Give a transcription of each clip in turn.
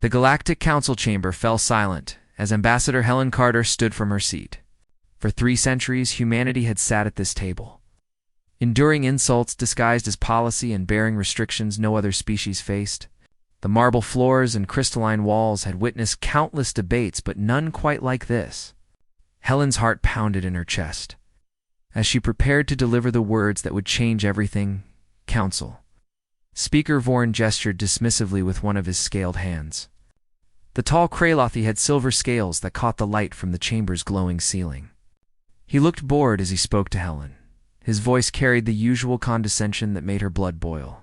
The Galactic Council chamber fell silent as Ambassador Helen Carter stood from her seat. For 3 centuries, humanity had sat at this table, enduring insults disguised as policy and bearing restrictions no other species faced. The marble floors and crystalline walls had witnessed countless debates, but none quite like this. Helen's heart pounded in her chest as she prepared to deliver the words that would change everything. Council. Speaker Vorn gestured dismissively with one of his scaled hands. The tall Kralothi had silver scales that caught the light from the chamber's glowing ceiling. He looked bored as he spoke to Helen. His voice carried the usual condescension that made her blood boil.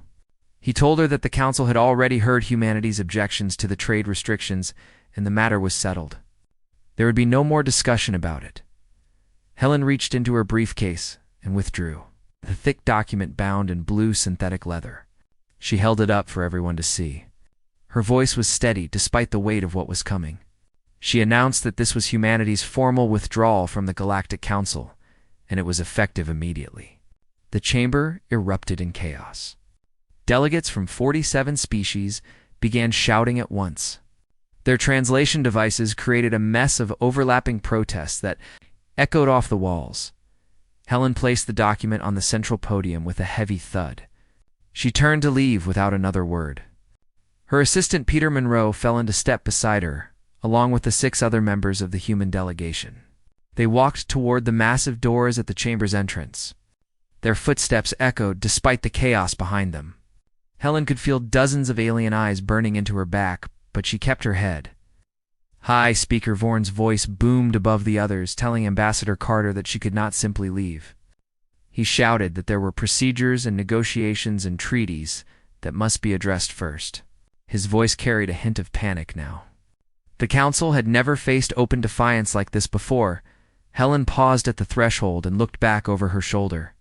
He told her that the council had already heard humanity's objections to the trade restrictions, and the matter was settled. There would be no more discussion about it. Helen reached into her briefcase and withdrew, the thick document bound in blue synthetic leather. She held it up for everyone to see. Her voice was steady despite the weight of what was coming. She announced that this was humanity's formal withdrawal from the Galactic Council, and it was effective immediately. The chamber erupted in chaos. Delegates from 47 species began shouting at once. Their translation devices created a mess of overlapping protests that echoed off the walls. Helen placed the document on the central podium with a heavy thud. She turned to leave without another word. Her assistant Peter Monroe fell into step beside her, along with the 6 other members of the human delegation. They walked toward the massive doors at the chamber's entrance. Their footsteps echoed despite the chaos behind them. Helen could feel dozens of alien eyes burning into her back, but she kept her head. Hi, Speaker Vorn's voice boomed above the others, telling Ambassador Carter that she could not simply leave. He shouted that there were procedures and negotiations and treaties that must be addressed first. His voice carried a hint of panic now. The council had never faced open defiance like this before. Helen paused at the threshold and looked back over her shoulder.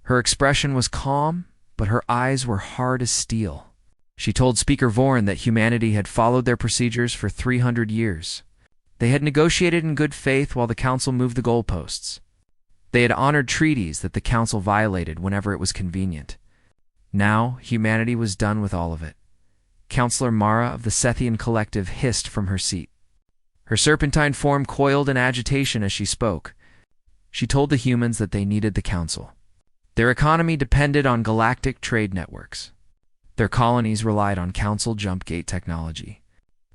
Her expression was calm, but her eyes were hard as steel. She told Speaker Vorn that humanity had followed their procedures for 300 years. They had negotiated in good faith while the council moved the goalposts. They had honored treaties that the council violated whenever it was convenient. Now, humanity was done with all of it. Counselor Mara of the Sethian Collective hissed from her seat. Her serpentine form coiled in agitation as she spoke. She told the humans that they needed the council. Their economy depended on galactic trade networks. Their colonies relied on council jump gate technology.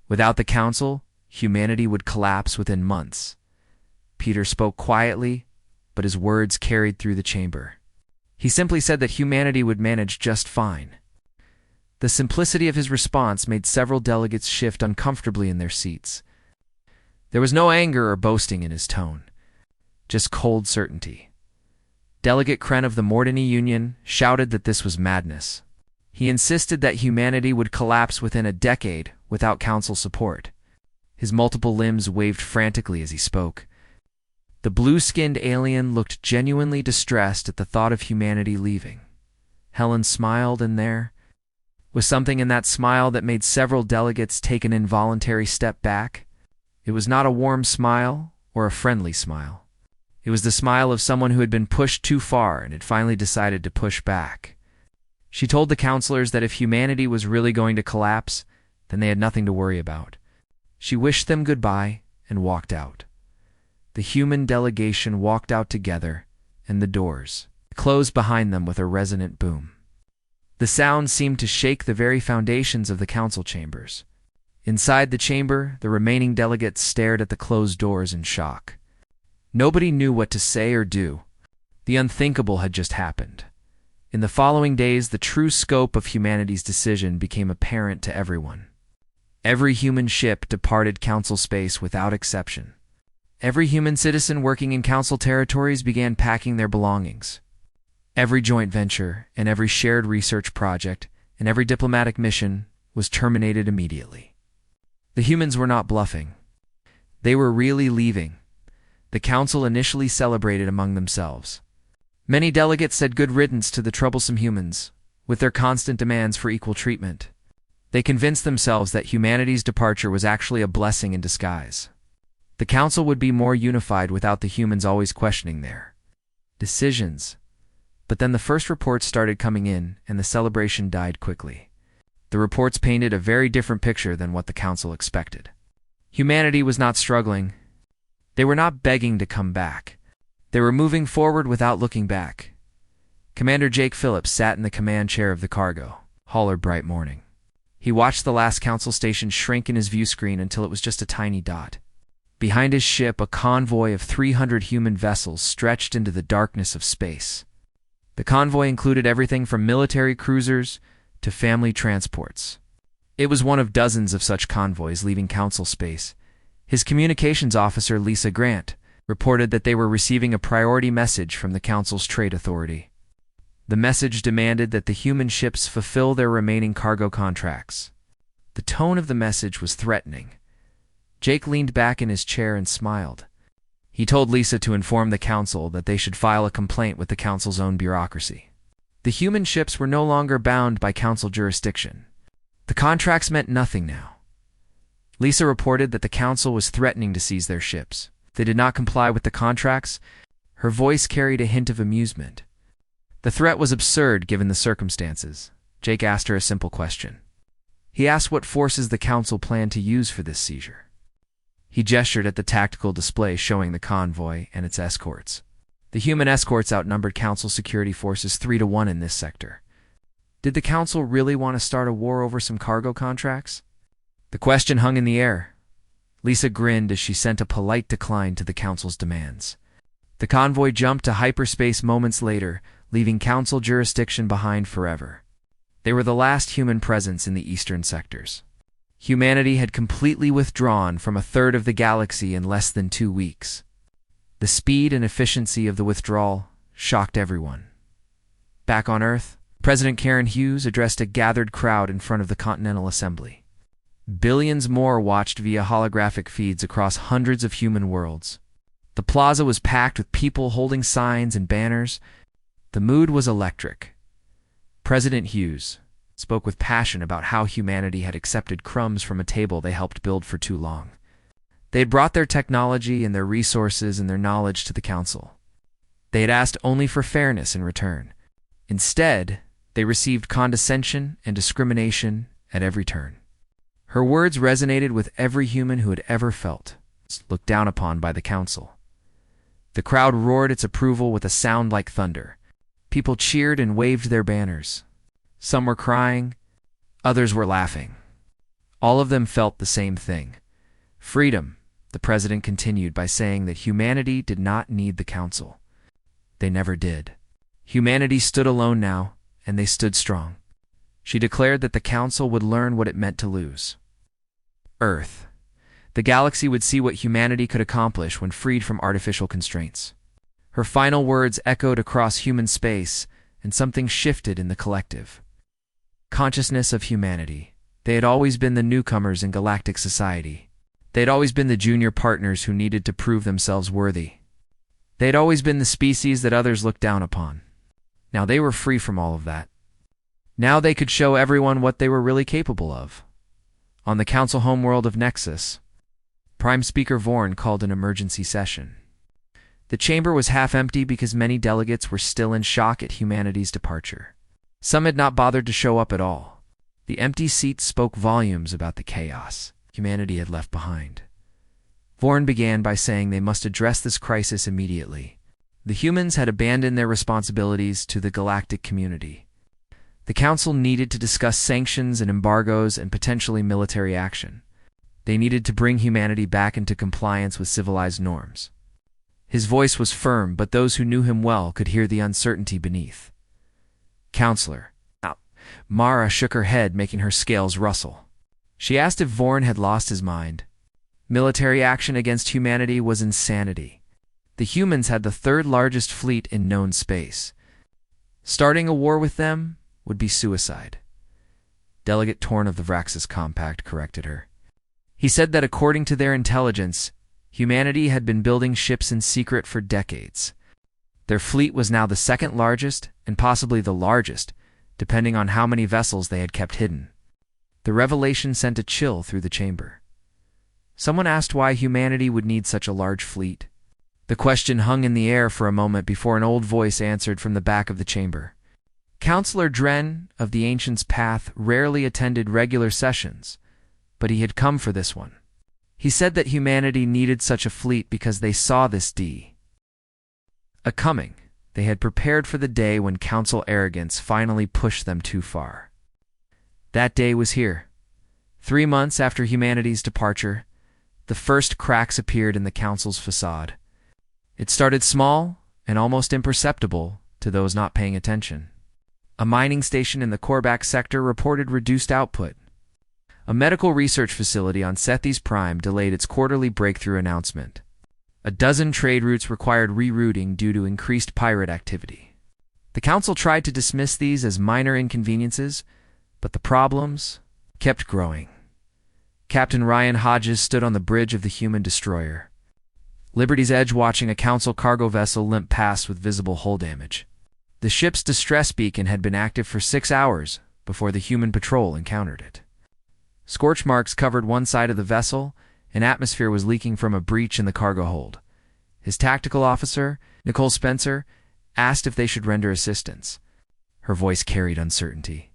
Without the council, humanity would collapse within months. Peter spoke quietly, but his words carried through the chamber. He simply said that humanity would manage just fine. The simplicity of his response made several delegates shift uncomfortably in their seats. There was no anger or boasting in his tone, just cold certainty. Delegate Kren of the Mordini Union shouted that this was madness. He insisted that humanity would collapse within a decade without council support. His multiple limbs waved frantically as he spoke. The blue-skinned alien looked genuinely distressed at the thought of humanity leaving. Helen smiled, and there was something in that smile that made several delegates take an involuntary step back. It was not a warm smile or a friendly smile. It was the smile of someone who had been pushed too far and had finally decided to push back. She told the counselors that if humanity was really going to collapse, then they had nothing to worry about. She wished them goodbye and walked out. The human delegation walked out together, and the doors closed behind them with a resonant boom. The sound seemed to shake the very foundations of the council chambers. Inside the chamber, the remaining delegates stared at the closed doors in shock. Nobody knew what to say or do. The unthinkable had just happened. In the following days, the true scope of humanity's decision became apparent to everyone. Every human ship departed council space without exception. Every human citizen working in council territories began packing their belongings. Every joint venture and every shared research project and every diplomatic mission was terminated immediately. The humans were not bluffing. They were really leaving. The council initially celebrated among themselves. Many delegates said good riddance to the troublesome humans, with their constant demands for equal treatment. They convinced themselves that humanity's departure was actually a blessing in disguise. The council would be more unified without the humans always questioning their decisions. But then the first reports started coming in, and the celebration died quickly. The reports painted a very different picture than what the Council expected. Humanity was not struggling. They were not begging to come back. They were moving forward without looking back. Commander Jake Phillips sat in the command chair of the cargo hauler bright morning. He watched the last Council station shrink in his view screen until it was just a tiny dot. Behind his ship, a convoy of 300 human vessels stretched into the darkness of space. The convoy included everything from military cruisers to family transports. It was one of dozens of such convoys leaving Council space. His communications officer, Lisa Grant, reported that they were receiving a priority message from the Council's trade authority. The message demanded that the human ships fulfill their remaining cargo contracts. The tone of the message was threatening. Jake leaned back in his chair and smiled. He told Lisa to inform the Council that they should file a complaint with the Council's own bureaucracy. The human ships were no longer bound by Council jurisdiction. The contracts meant nothing now. Lisa reported that the Council was threatening to seize their ships. If they did not comply with the contracts, her voice carried a hint of amusement. The threat was absurd given the circumstances. Jake asked her a simple question. He asked what forces the Council planned to use for this seizure. He gestured at the tactical display showing the convoy and its escorts. The human escorts outnumbered Council security forces 3-1 in this sector. Did the Council really want to start a war over some cargo contracts? The question hung in the air. Lisa grinned as she sent a polite decline to the Council's demands. The convoy jumped to hyperspace moments later, leaving Council jurisdiction behind forever. They were the last human presence in the eastern sectors. Humanity had completely withdrawn from a third of the galaxy in less than 2 weeks. The speed and efficiency of the withdrawal shocked everyone. Back on Earth, President Karen Hughes addressed a gathered crowd in front of the Continental Assembly. Billions more watched via holographic feeds across hundreds of human worlds. The plaza was packed with people holding signs and banners. The mood was electric. President Hughes spoke with passion about how humanity had accepted crumbs from a table they helped build for too long. They had brought their technology and their resources and their knowledge to the Council. They had asked only for fairness in return. Instead, they received condescension and discrimination at every turn. Her words resonated with every human who had ever felt looked down upon by the Council. The crowd roared its approval with a sound like thunder. People cheered and waved their banners. Some were crying, others were laughing. All of them felt the same thing. Freedom, the President continued by saying that humanity did not need the Council. They never did. Humanity stood alone now, and they stood strong. She declared that the Council would learn what it meant to lose. Earth. The galaxy would see what humanity could accomplish when freed from artificial constraints. Her final words echoed across human space, and something shifted in the collective. Consciousness of humanity. They had always been the newcomers in galactic society. They had always been the junior partners who needed to prove themselves worthy. They had always been the species that others looked down upon. Now they were free from all of that. Now they could show everyone what they were really capable of. On the Council homeworld of Nexus, Prime Speaker Vorn called an emergency session. The chamber was half empty because many delegates were still in shock at humanity's departure. Some had not bothered to show up at all. The empty seats spoke volumes about the chaos humanity had left behind. Vorn began by saying they must address this crisis immediately. The humans had abandoned their responsibilities to the galactic community. The Council needed to discuss sanctions and embargoes and potentially military action. They needed to bring humanity back into compliance with civilized norms. His voice was firm, but those who knew him well could hear the uncertainty beneath. Counselor. Mara shook her head, making her scales rustle. She asked if Vorn had lost his mind. Military action against humanity was insanity. The humans had the third largest fleet in known space. Starting a war with them would be suicide. Delegate Torn of the Vraxis Compact corrected her. He said that according to their intelligence, humanity had been building ships in secret for decades. Their fleet was now the second largest and possibly the largest, depending on how many vessels they had kept hidden. The revelation sent a chill through the chamber. Someone asked why humanity would need such a large fleet. The question hung in the air for a moment before an old voice answered from the back of the chamber. Counselor Dren of the Ancient's Path rarely attended regular sessions, but he had come for this one. He said that humanity needed such a fleet because they saw this coming. They had prepared for the day when council arrogance finally pushed them too far. That day was here. 3 months after humanity's departure, the first cracks appeared in the council's facade. It started small and almost imperceptible to those not paying attention. A mining station in the Korvac sector reported reduced output. A medical research facility on Ceres Prime delayed its quarterly breakthrough announcement. A dozen trade routes required rerouting due to increased pirate activity. The council tried to dismiss these as minor inconveniences, but the problems kept growing. Captain Ryan Hodges stood on the bridge of the human destroyer, Liberty's Edge, watching a council cargo vessel limp past with visible hull damage. The ship's distress beacon had been active for 6 hours before the human patrol encountered it. Scorch marks covered one side of the vessel, and atmosphere was leaking from a breach in the cargo hold. His tactical officer, Nicole Spencer, asked if they should render assistance. Her voice carried uncertainty.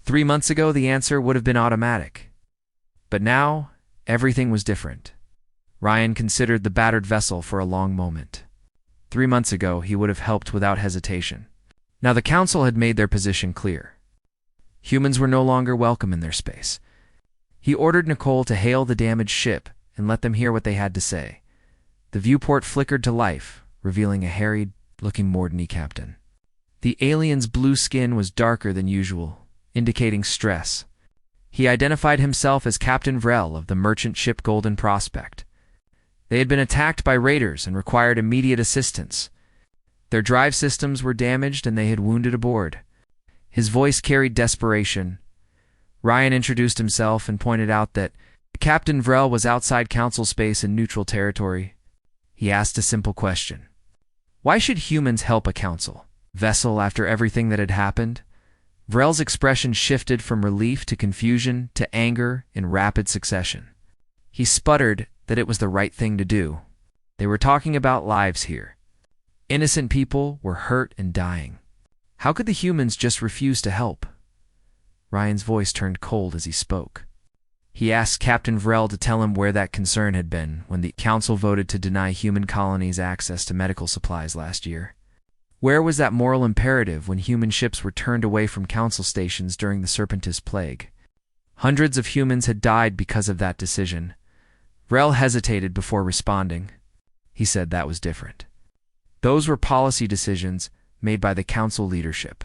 3 months ago, the answer would have been automatic. But now, everything was different. Ryan considered the battered vessel for a long moment. 3 months ago, he would have helped without hesitation. Now the council had made their position clear. Humans were no longer welcome in their space. He ordered Nicole to hail the damaged ship and let them hear what they had to say. The viewport flickered to life, revealing a harried-looking Mordany captain. The alien's blue skin was darker than usual, indicating stress. He identified himself as Captain Vrel of the merchant ship Golden Prospect. They had been attacked by raiders and required immediate assistance. Their drive systems were damaged and they had wounded aboard. His voice carried desperation. Ryan introduced himself and pointed out that Captain Vrel was outside council space in neutral territory. He asked a simple question. Why should humans help a council vessel after everything that had happened? Vrel's expression shifted from relief to confusion to anger in rapid succession. He sputtered that it was the right thing to do. They were talking about lives here. Innocent people were hurt and dying. How could the humans just refuse to help? Ryan's voice turned cold as he spoke. He asked Captain Vrel to tell him where that concern had been when the council voted to deny human colonies access to medical supplies last year. Where was that moral imperative when human ships were turned away from council stations during the Serpentis Plague? Hundreds of humans had died because of that decision. Vrel hesitated before responding. He said that was different. Those were policy decisions made by the council leadership.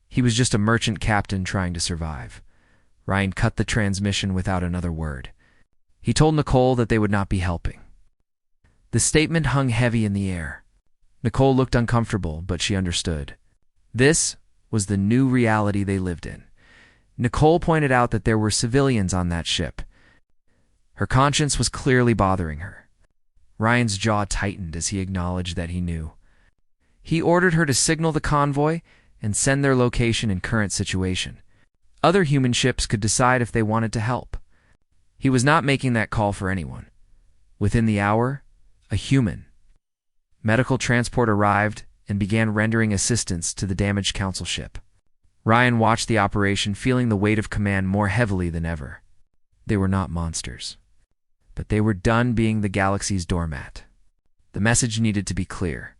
He was just a merchant captain trying to survive. Ryan cut the transmission without another word. He told Nicole that they would not be helping. The statement hung heavy in the air. Nicole looked uncomfortable, but she understood. This was the new reality they lived in. Nicole pointed out that there were civilians on that ship. Her conscience was clearly bothering her. Ryan's jaw tightened as he acknowledged that he knew. He ordered her to signal the convoy and send their location and current situation. Other human ships could decide if they wanted to help. He was not making that call for anyone. Within the hour, a human medical transport arrived and began rendering assistance to the damaged council ship. Ryan watched the operation, feeling the weight of command more heavily than ever. They were not monsters, but they were done being the galaxy's doormat. The message needed to be clear.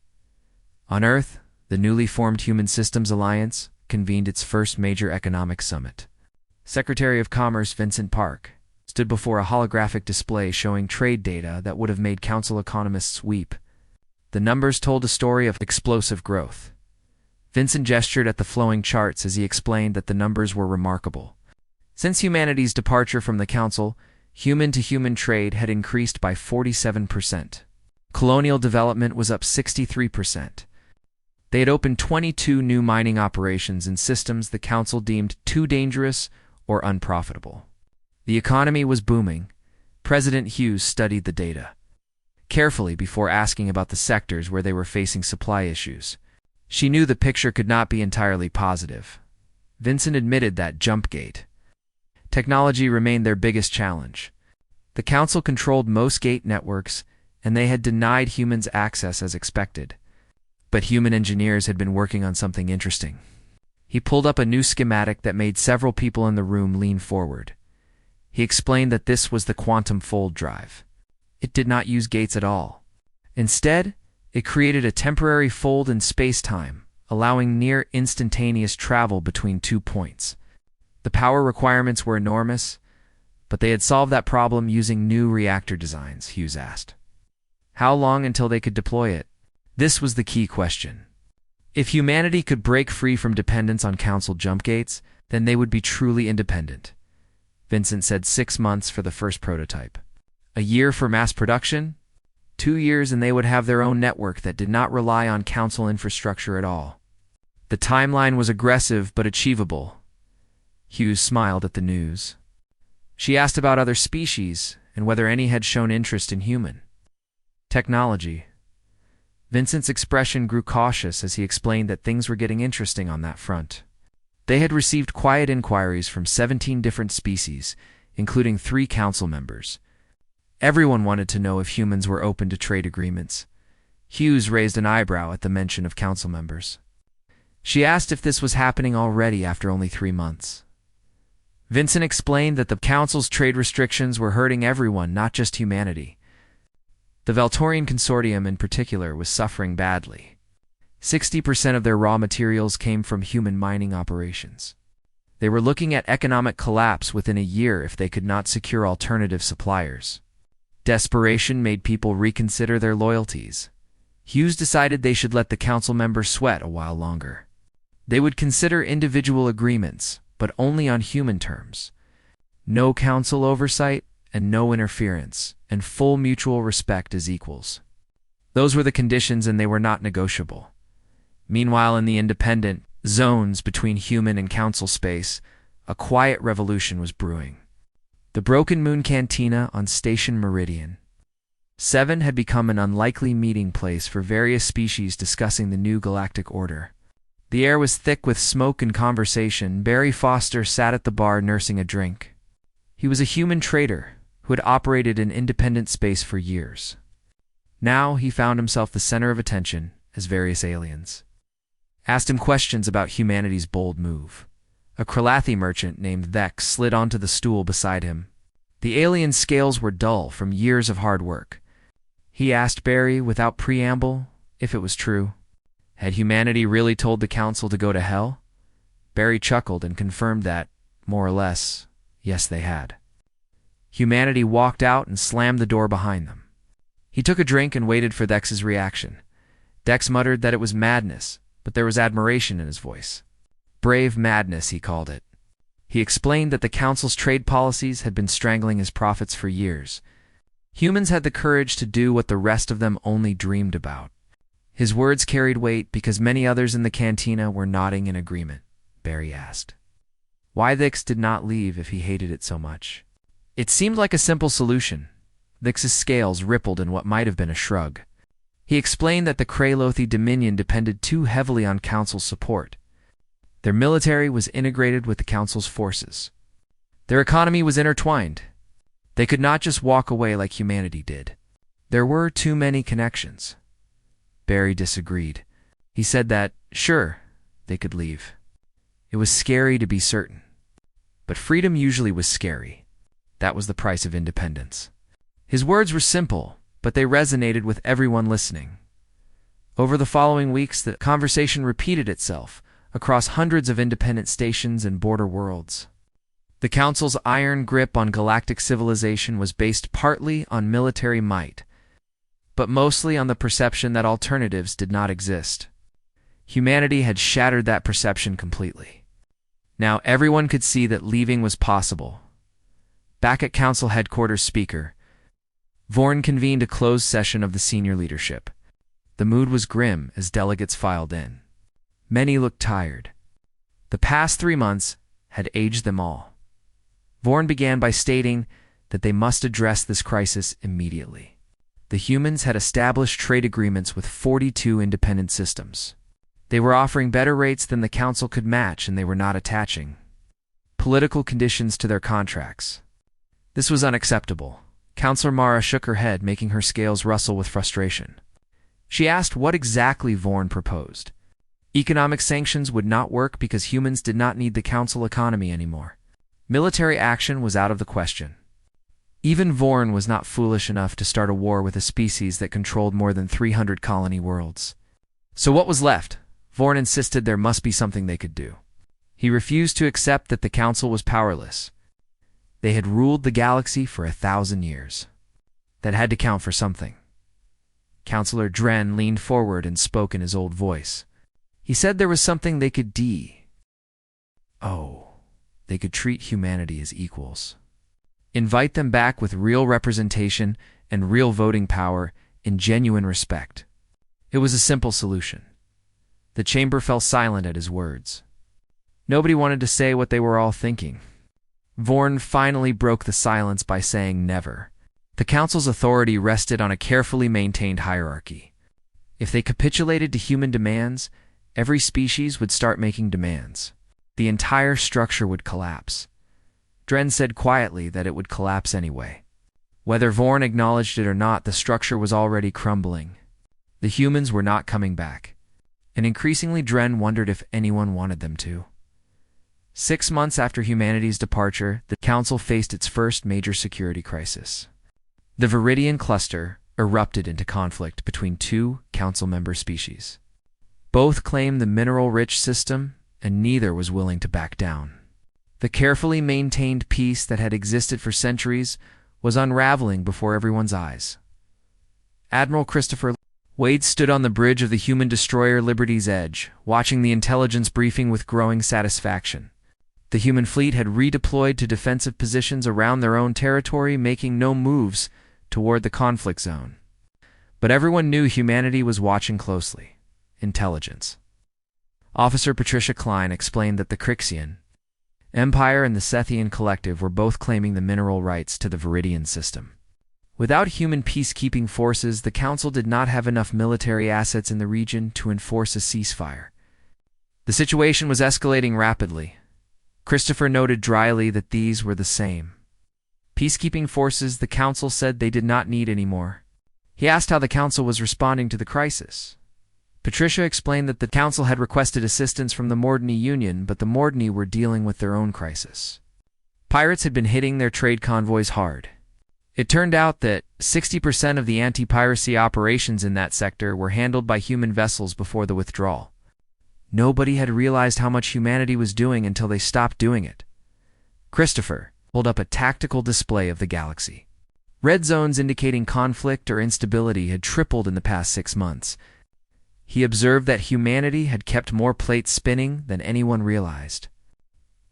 On Earth, the newly formed Human Systems Alliance convened its first major economic summit. Secretary of Commerce Vincent Park stood before a holographic display showing trade data that would have made council economists weep. The numbers told a story of explosive growth. Vincent gestured at the flowing charts as he explained that the numbers were remarkable. Since humanity's departure from the council, human-to-human trade had increased by 47%. Colonial development was up 63%. They had opened 22 new mining operations in systems the council deemed too dangerous or unprofitable. The economy was booming. President Hughes studied the data carefully before asking about the sectors where they were facing supply issues. She knew the picture could not be entirely positive. Vincent admitted that jump gate technology remained their biggest challenge. The council controlled most gate networks, and they had denied humans access as expected. But human engineers had been working on something interesting. He pulled up a new schematic that made several people in the room lean forward. He explained that this was the quantum fold drive. It did not use gates at all. Instead, it created a temporary fold in space-time, allowing near instantaneous travel between 2 points. The power requirements were enormous, but they had solved that problem using new reactor designs, Hughes asked. How long until they could deploy it? This was the key question. If humanity could break free from dependence on Council jump gates, then they would be truly independent. Vincent said 6 months for the first prototype. A year for mass production? 2 years and they would have their own network that did not rely on Council infrastructure at all. The timeline was aggressive but achievable. Hughes smiled at the news. She asked about other species and whether any had shown interest in human technology. Vincent's expression grew cautious as he explained that things were getting interesting on that front. They had received quiet inquiries from 17 different species, including 3 council members. Everyone wanted to know if humans were open to trade agreements. Hughes raised an eyebrow at the mention of council members. She asked if this was happening already after only 3 months. Vincent explained that the council's trade restrictions were hurting everyone, not just humanity. The Valtorian Consortium in particular was suffering badly. 60% of their raw materials came from human mining operations. They were looking at economic collapse within a year if they could not secure alternative suppliers. Desperation made people reconsider their loyalties. Hughes decided they should let the council members sweat a while longer. They would consider individual agreements, but only on human terms. No council oversight and no interference, and full mutual respect as equals. Those were the conditions and they were not negotiable. Meanwhile, in the independent zones between human and council space, a quiet revolution was brewing. The Broken Moon Cantina on Station Meridian 7 had become an unlikely meeting place for various species discussing the new galactic order. The air was thick with smoke and conversation. Barry Foster sat at the bar nursing a drink. He was a human trader who had operated in independent space for years. Now he found himself the center of attention as various aliens asked him questions about humanity's bold move. A Kralathi merchant named Vex slid onto the stool beside him. The alien's scales were dull from years of hard work. He asked Barry without preamble if it was true. Had humanity really told the council to go to hell? Barry chuckled and confirmed that, more or less, yes they had. Humanity walked out and slammed the door behind them. He took a drink and waited for Dex's reaction. Dex muttered that it was madness, but there was admiration in his voice. Brave madness, he called it. He explained that the council's trade policies had been strangling his profits for years. Humans had the courage to do what the rest of them only dreamed about. His words carried weight because many others in the cantina were nodding in agreement. Barry asked why Vix did not leave if he hated it so much. It seemed like a simple solution. Vix's scales rippled in what might have been a shrug. He explained that the Kralothi Dominion depended too heavily on Council's support. Their military was integrated with the Council's forces. Their economy was intertwined. They could not just walk away like humanity did. There were too many connections. Barry disagreed. He said that, sure, they could leave. It was scary to be certain. But freedom usually was scary. That was the price of independence. His words were simple, but they resonated with everyone listening. Over the following weeks, the conversation repeated itself across hundreds of independent stations and border worlds. The Council's iron grip on galactic civilization was based partly on military might, but mostly on the perception that alternatives did not exist. Humanity had shattered that perception completely. Now everyone could see that leaving was possible. Back at Council headquarters speaker, Vorn convened a closed session of the senior leadership. The mood was grim as delegates filed in. Many looked tired. The past 3 months had aged them all. Vorn began by stating that they must address this crisis immediately. The humans had established trade agreements with 42 independent systems. They were offering better rates than the Council could match, and they were not attaching political conditions to their contracts. This was unacceptable. Counselor Mara shook her head, making her scales rustle with frustration. She asked what exactly Vorn proposed. Economic sanctions would not work because humans did not need the Council economy anymore. Military action was out of the question. Even Vorn was not foolish enough to start a war with a species that controlled more than 300 colony worlds. So what was left? Vorn insisted there must be something they could do. He refused to accept that the Council was powerless. They had ruled the galaxy for 1,000 years. That had to count for something. Counselor Dren leaned forward and spoke in his old voice. He said there was something they could they could treat humanity as equals. Invite them back with real representation and real voting power in genuine respect. It was a simple solution. The chamber fell silent at his words. Nobody wanted to say what they were all thinking. Vorn finally broke the silence by saying never. The Council's authority rested on a carefully maintained hierarchy. If they capitulated to human demands, every species would start making demands. The entire structure would collapse. Dren said quietly that it would collapse anyway. Whether Vorn acknowledged it or not, the structure was already crumbling. The humans were not coming back. And increasingly Dren wondered if anyone wanted them to. 6 months after humanity's departure, the Council faced its first major security crisis. The Viridian cluster erupted into conflict between two Council member species. Both claimed the mineral-rich system, and neither was willing to back down. The carefully maintained peace that had existed for centuries was unraveling before everyone's eyes. Admiral Christopher Wade stood on the bridge of the human destroyer Liberty's Edge, watching the intelligence briefing with growing satisfaction. The human fleet had redeployed to defensive positions around their own territory, making no moves toward the conflict zone. But everyone knew humanity was watching closely. Intelligence. Officer Patricia Klein explained that the Crixian Empire and the Sethian Collective were both claiming the mineral rights to the Viridian system. Without human peacekeeping forces, the Council did not have enough military assets in the region to enforce a ceasefire. The situation was escalating rapidly. Christopher noted dryly that these were the same peacekeeping forces the Council said they did not need anymore. He asked how the Council was responding to the crisis. Patricia explained that the Council had requested assistance from the Mordini Union, but the Mordini were dealing with their own crisis. Pirates had been hitting their trade convoys hard. It turned out that 60% of the anti-piracy operations in that sector were handled by human vessels before the withdrawal. Nobody had realized how much humanity was doing until they stopped doing it. Christopher pulled up a tactical display of the galaxy. Red zones indicating conflict or instability had tripled in the past 6 months. He observed that humanity had kept more plates spinning than anyone realized.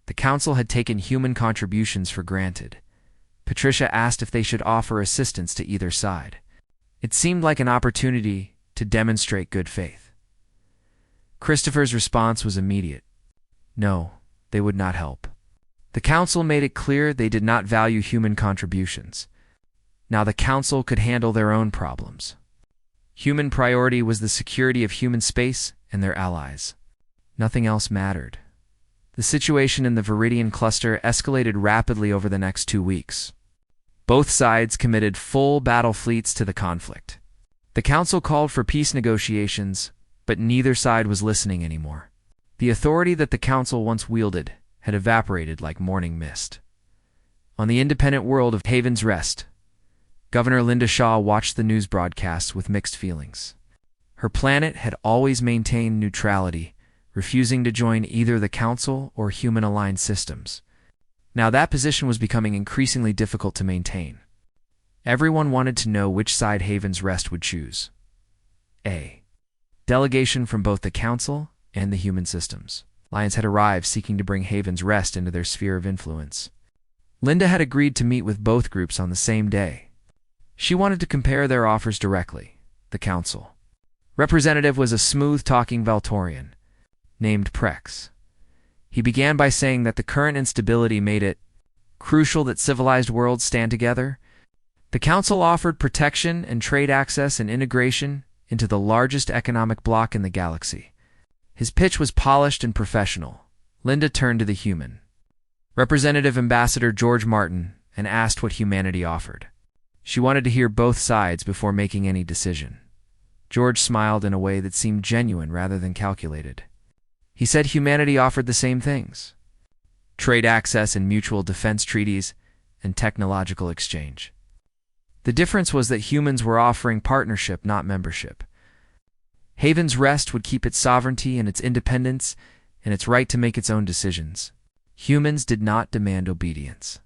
The Council had taken human contributions for granted. Patricia asked if they should offer assistance to either side. It seemed like an opportunity to demonstrate good faith. Christopher's response was immediate. No, they would not help. The Council made it clear they did not value human contributions. Now the Council could handle their own problems. Human priority was the security of human space and their allies. Nothing else mattered. The situation in the Viridian cluster escalated rapidly over the next 2 weeks. Both sides committed full battle fleets to the conflict. The Council called for peace negotiations, but neither side was listening anymore. The authority that the Council once wielded had evaporated like morning mist. On the independent world of Haven's Rest, Governor Linda Shaw watched the news broadcasts with mixed feelings. Her planet had always maintained neutrality, refusing to join either the Council or human-aligned systems. Now that position was becoming increasingly difficult to maintain. Everyone wanted to know which side Haven's Rest would choose. A delegation from both the Council and the human systems. Lions had arrived seeking to bring Haven's Rest into their sphere of influence. Linda had agreed to meet with both groups on the same day. She wanted to compare their offers directly. The Council representative was a smooth-talking Valtorian named Prex. He began by saying that the current instability made it crucial that civilized worlds stand together. The Council offered protection and trade access and integration into the largest economic bloc in the galaxy. His pitch was polished and professional. Linda turned to the human Representative Ambassador George Martin and asked what humanity offered. She wanted to hear both sides before making any decision. George smiled in a way that seemed genuine rather than calculated. He said humanity offered the same things: trade access and mutual defense treaties, and technological exchange. The difference was that humans were offering partnership, not membership. Haven's Rest would keep its sovereignty and its independence and its right to make its own decisions. Humans did not demand obedience.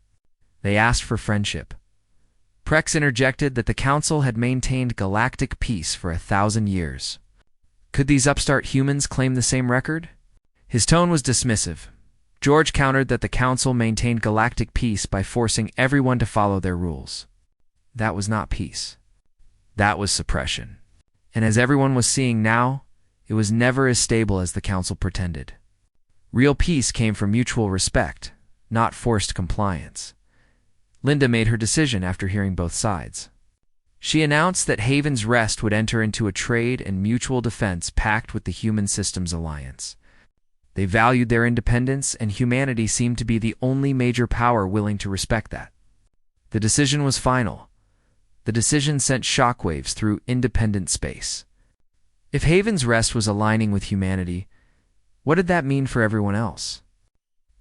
They asked for friendship. Prex interjected that the Council had maintained galactic peace for 1,000 years. Could these upstart humans claim the same record? His tone was dismissive. George countered that the Council maintained galactic peace by forcing everyone to follow their rules. That was not peace. That was suppression. And as everyone was seeing now, it was never as stable as the Council pretended. Real peace came from mutual respect, not forced compliance. Linda made her decision after hearing both sides. She announced that Haven's Rest would enter into a trade and mutual defense pact with the Human Systems Alliance. They valued their independence, and humanity seemed to be the only major power willing to respect that. The decision was final. The decision sent shockwaves through independent space. If Haven's Rest was aligning with humanity, what did that mean for everyone else?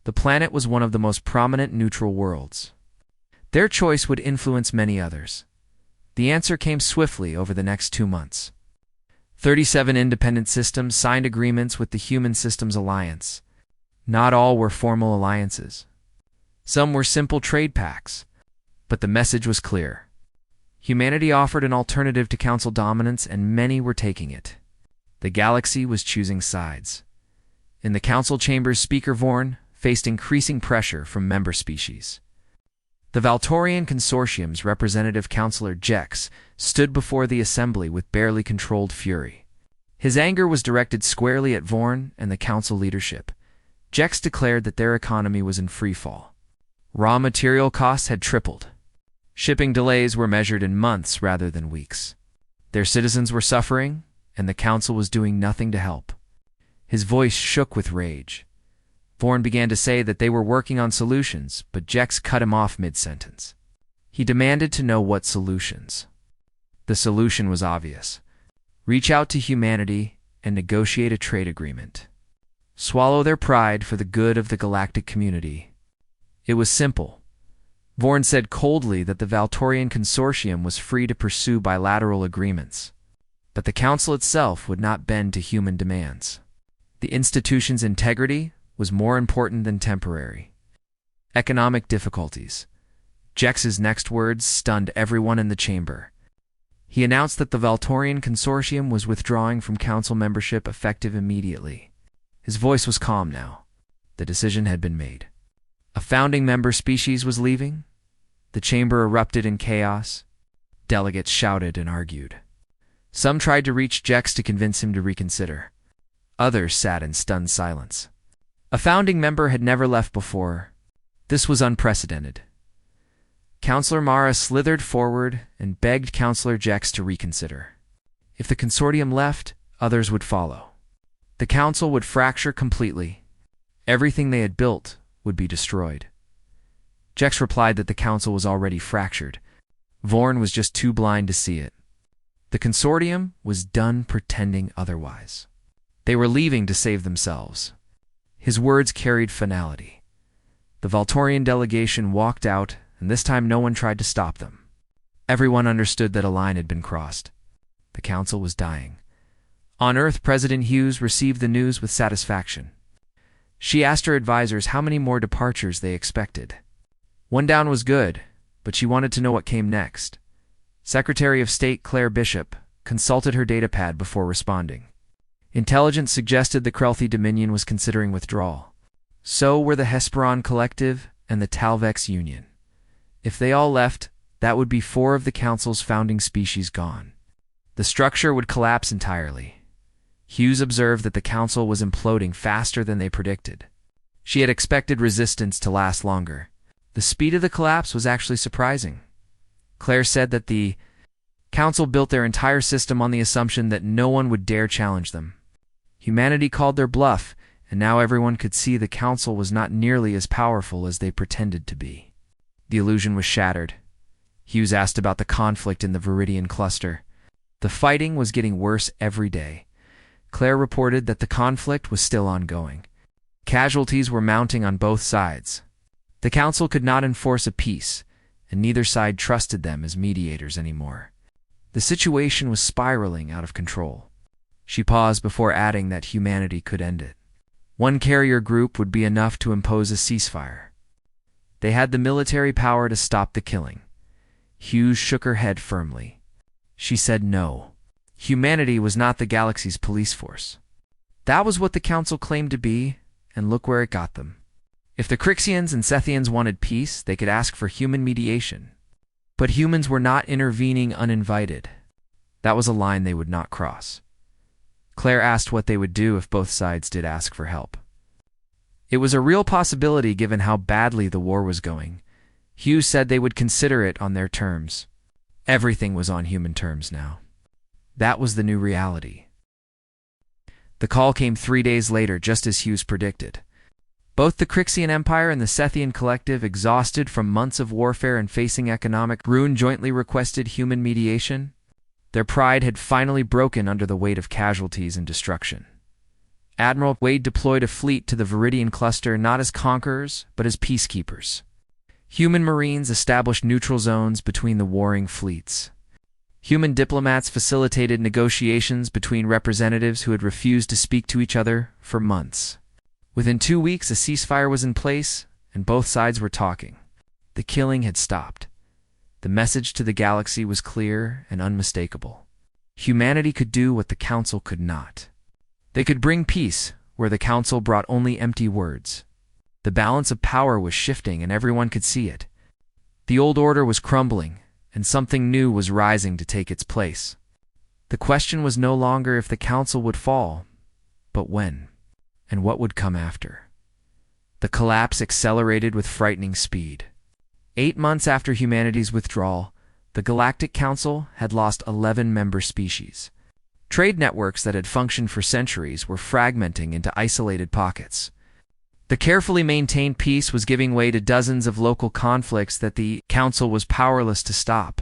The planet was one of the most prominent neutral worlds. Their choice would influence many others. The answer came swiftly over the next 2 months. 37 independent systems signed agreements with the Human Systems Alliance. Not all were formal alliances. Some were simple trade pacts. But the message was clear. Humanity offered an alternative to Council dominance, and many were taking it. The galaxy was choosing sides. In the Council chambers, Speaker Vorn faced increasing pressure from member species. The Valtorian Consortium's representative Councillor Jex stood before the assembly with barely controlled fury. His anger was directed squarely at Vorn and the Council leadership. Jex declared that their economy was in freefall. Raw material costs had tripled. Shipping delays were measured in months rather than weeks. Their citizens were suffering, and the Council was doing nothing to help. His voice shook with rage. Vorn began to say that they were working on solutions, but Jex cut him off mid-sentence. He demanded to know what solutions. The solution was obvious. Reach out to humanity and negotiate a trade agreement. Swallow their pride for the good of the galactic community. It was simple. Vorn said coldly that the Valtorian Consortium was free to pursue bilateral agreements, but the Council itself would not bend to human demands. The institution's integrity was more important than temporary. Economic difficulties. Jex's next words stunned everyone in the chamber. He announced that the Valtorian Consortium was withdrawing from Council membership effective immediately. His voice was calm now. The decision had been made. A founding member species was leaving. The chamber erupted in chaos. Delegates shouted and argued. Some tried to reach Jex to convince him to reconsider. Others sat in stunned silence. A founding member had never left before. This was unprecedented. Councillor Mara slithered forward and begged Councillor Jex to reconsider. If the consortium left, others would follow. The Council would fracture completely. Everything they had built would be destroyed. Jex replied that the Council was already fractured. Vorn was just too blind to see it. The consortium was done pretending otherwise. They were leaving to save themselves. His words carried finality. The Valtorian delegation walked out, and this time no one tried to stop them. Everyone understood that a line had been crossed. The Council was dying. On Earth, President Hughes received the news with satisfaction. She asked her advisors how many more departures they expected. One down was good, but she wanted to know what came next. Secretary of State Claire Bishop consulted her datapad before responding. Intelligence suggested the Krelthi Dominion was considering withdrawal. So were the Hesperon Collective and the Talvex Union. If they all left, that would be 4 of the Council's founding species gone. The structure would collapse entirely. Hughes observed that the Council was imploding faster than they predicted. She had expected resistance to last longer. The speed of the collapse was actually surprising. Claire said that the Council built their entire system on the assumption that no one would dare challenge them. Humanity called their bluff, and now everyone could see the Council was not nearly as powerful as they pretended to be. The illusion was shattered. Hughes asked about the conflict in the Viridian cluster. The fighting was getting worse every day. Claire reported that the conflict was still ongoing. Casualties were mounting on both sides. The council could not enforce a peace, and neither side trusted them as mediators anymore. The situation was spiraling out of control. She paused before adding that humanity could end it. One carrier group would be enough to impose a ceasefire. They had the military power to stop the killing. Hughes shook her head firmly. She said no. Humanity was not the galaxy's police force. That was what the council claimed to be, and look where it got them. If the Crixians and Sethians wanted peace, they could ask for human mediation. But humans were not intervening uninvited. That was a line they would not cross. Claire asked what they would do if both sides did ask for help. It was a real possibility given how badly the war was going. Hughes said they would consider it on their terms. Everything was on human terms now. That was the new reality. The call came 3 days later, just as Hughes predicted. Both the Crixian Empire and the Sethian Collective, exhausted from months of warfare and facing economic ruin, jointly requested human mediation. Their pride had finally broken under the weight of casualties and destruction. Admiral Wade deployed a fleet to the Viridian Cluster not as conquerors, but as peacekeepers. Human Marines established neutral zones between the warring fleets. Human diplomats facilitated negotiations between representatives who had refused to speak to each other for months. Within 2 weeks, a ceasefire was in place, and both sides were talking. The killing had stopped. The message to the galaxy was clear and unmistakable. Humanity could do what the Council could not. They could bring peace where the Council brought only empty words. The balance of power was shifting, and everyone could see it. The old order was crumbling, and something new was rising to take its place. The question was no longer if the Council would fall, but when, and what would come after. The collapse accelerated with frightening speed. 8 months after humanity's withdrawal, the Galactic Council had lost 11 member species. Trade networks that had functioned for centuries were fragmenting into isolated pockets. The carefully maintained peace was giving way to dozens of local conflicts that the Council was powerless to stop.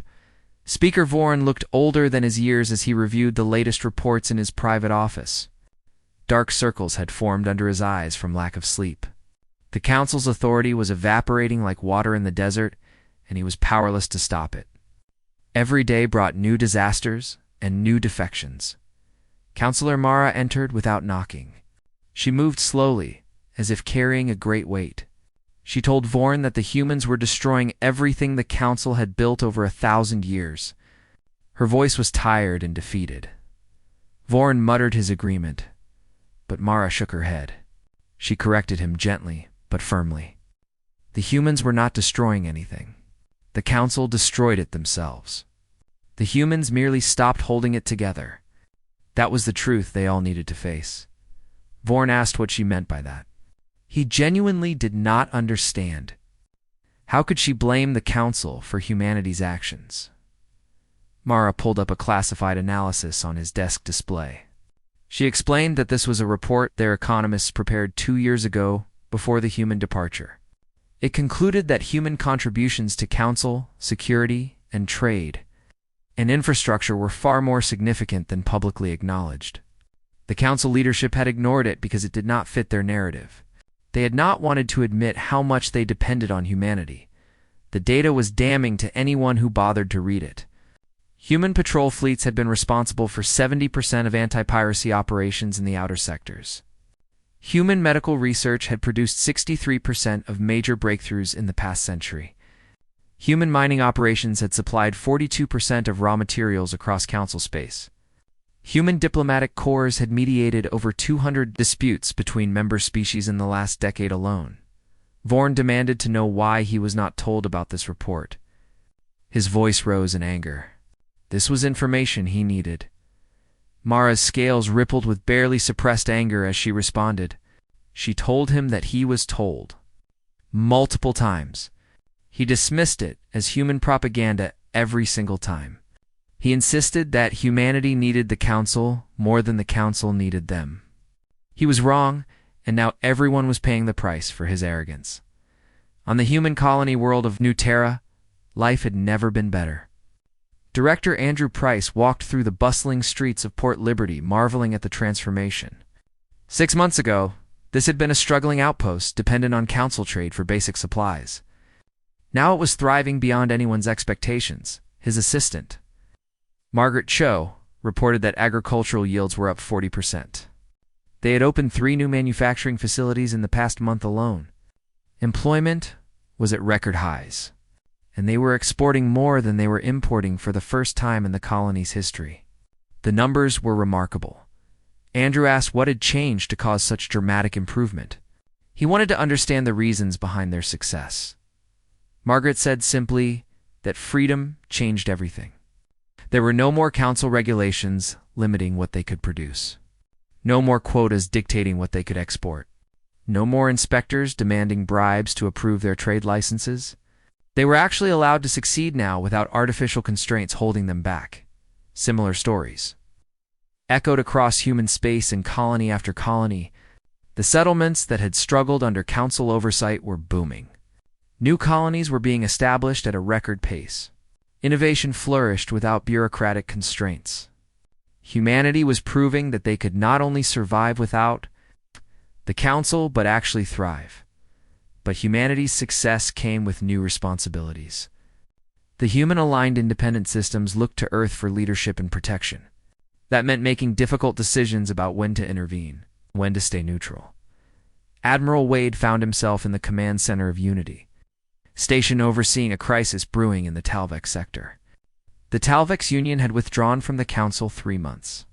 Speaker Vorn looked older than his years as he reviewed the latest reports in his private office. Dark circles had formed under his eyes from lack of sleep. The Council's authority was evaporating like water in the desert, and he was powerless to stop it. Every day brought new disasters and new defections. Councillor Mara entered without knocking. She moved slowly, as if carrying a great weight. She told Vorn that the humans were destroying everything the Council had built over 1,000 years. Her voice was tired and defeated. Vorn muttered his agreement, but Mara shook her head. She corrected him gently, but firmly. The humans were not destroying anything. The Council destroyed it themselves. The humans merely stopped holding it together. That was the truth they all needed to face. Vorn asked what she meant by that. He genuinely did not understand. How could she blame the Council for humanity's actions? Mara pulled up a classified analysis on his desk display. She explained that this was a report their economists prepared 2 years ago before the human departure. It concluded that human contributions to council, security, and trade and infrastructure were far more significant than publicly acknowledged. The council leadership had ignored it because it did not fit their narrative. They had not wanted to admit how much they depended on humanity. The data was damning to anyone who bothered to read it. Human patrol fleets had been responsible for 70% of anti-piracy operations in the outer sectors. Human medical research had produced 63% of major breakthroughs in the past century. Human mining operations had supplied 42% of raw materials across council space. Human diplomatic corps had mediated over 200 disputes between member species in the last decade alone. Vorn demanded to know why he was not told about this report. His voice rose in anger. This was information he needed. Mara's scales rippled with barely suppressed anger as she responded. She told him that he was told. Multiple times. He dismissed it as human propaganda every single time. He insisted that humanity needed the council more than the council needed them. He was wrong, and now everyone was paying the price for his arrogance. On the human colony world of New Terra, life had never been better. Director Andrew Price walked through the bustling streets of Port Liberty, marveling at the transformation. 6 months ago, this had been a struggling outpost dependent on council trade for basic supplies. Now it was thriving beyond anyone's expectations. His assistant, Margaret Cho, reported that agricultural yields were up 40%. They had opened 3 new manufacturing facilities in the past month alone. Employment was at record highs, and they were exporting more than they were importing for the first time in the colony's history. The numbers were remarkable. Andrew asked what had changed to cause such dramatic improvement. He wanted to understand the reasons behind their success. Margaret said simply that freedom changed everything. There were no more council regulations limiting what they could produce. No more quotas dictating what they could export. No more inspectors demanding bribes to approve their trade licenses. They were actually allowed to succeed now without artificial constraints holding them back. Similar stories echoed across human space in colony after colony. The settlements that had struggled under council oversight were booming. New colonies were being established at a record pace. Innovation flourished without bureaucratic constraints. Humanity was proving that they could not only survive without the council, but actually thrive. But humanity's success came with new responsibilities. The human-aligned independent systems looked to Earth for leadership and protection. That meant making difficult decisions about when to intervene, when to stay neutral. Admiral Wade found himself in the command center of Unity, stationed overseeing a crisis brewing in the Talvex sector. The Talvex Union had withdrawn from the Council 3 months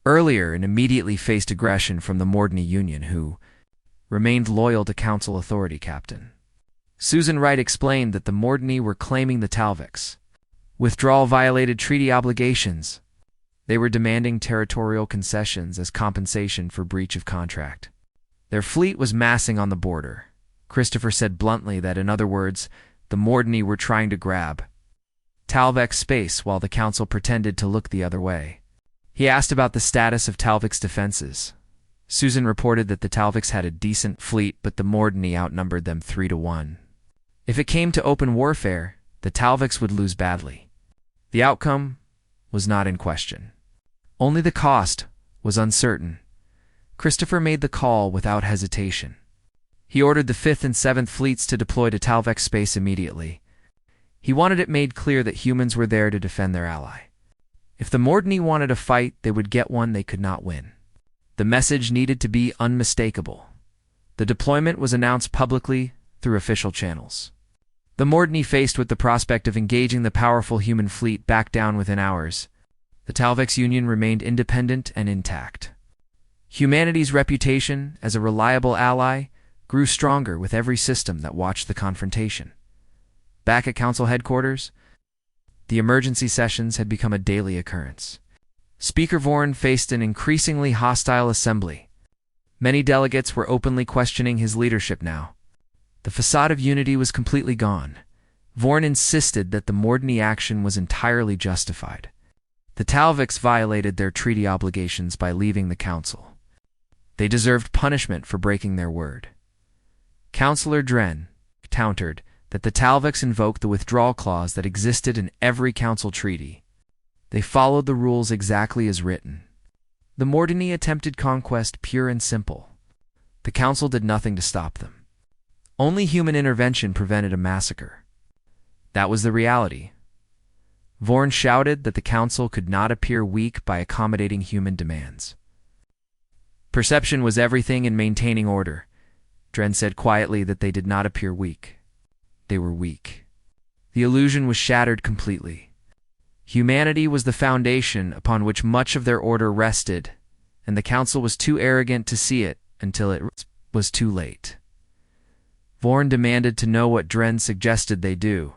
earlier and immediately faced aggression from the Mordney Union, who remained loyal to Council authority captain. Susan Wright explained that the Mordney were claiming the Talvex. Withdrawal violated treaty obligations. They were demanding territorial concessions as compensation for breach of contract. Their fleet was massing on the border. Christopher said bluntly that, in other words, the Mordney were trying to grab Talvex space while the Council pretended to look the other way. He asked about the status of Talvex defenses. Susan reported that the Talvex had a decent fleet, but the Mordney outnumbered them 3-1. If it came to open warfare, the Talvex would lose badly. The outcome was not in question. Only the cost was uncertain. Christopher made the call without hesitation. He ordered the 5th and 7th fleets to deploy to Talvex space immediately. He wanted it made clear that humans were there to defend their ally. If the Mordney wanted a fight, they would get one they could not win. The message needed to be unmistakable. The deployment was announced publicly through official channels. The Mordney, faced with the prospect of engaging the powerful human fleet, backed down within hours. The Talvex Union remained independent and intact. Humanity's reputation as a reliable ally grew stronger with every system that watched the confrontation. Back at Council headquarters, the emergency sessions had become a daily occurrence. Speaker Vorn faced an increasingly hostile assembly. Many delegates were openly questioning his leadership now. The facade of unity was completely gone. Vorn insisted that the Mordney action was entirely justified. The Talvex violated their treaty obligations by leaving the Council. They deserved punishment for breaking their word. Councillor Dren countered that the Talvex invoked the withdrawal clause that existed in every Council treaty. They followed the rules exactly as written. The Mordney attempted conquest pure and simple. The Council did nothing to stop them. Only human intervention prevented a massacre. That was the reality. Vorn shouted that the Council could not appear weak by accommodating human demands. Perception was everything in maintaining order. Dren said quietly that they did not appear weak. They were weak. The illusion was shattered completely. Humanity was the foundation upon which much of their order rested, and the Council was too arrogant to see it until it was too late. Vorn demanded to know what Dren suggested they do.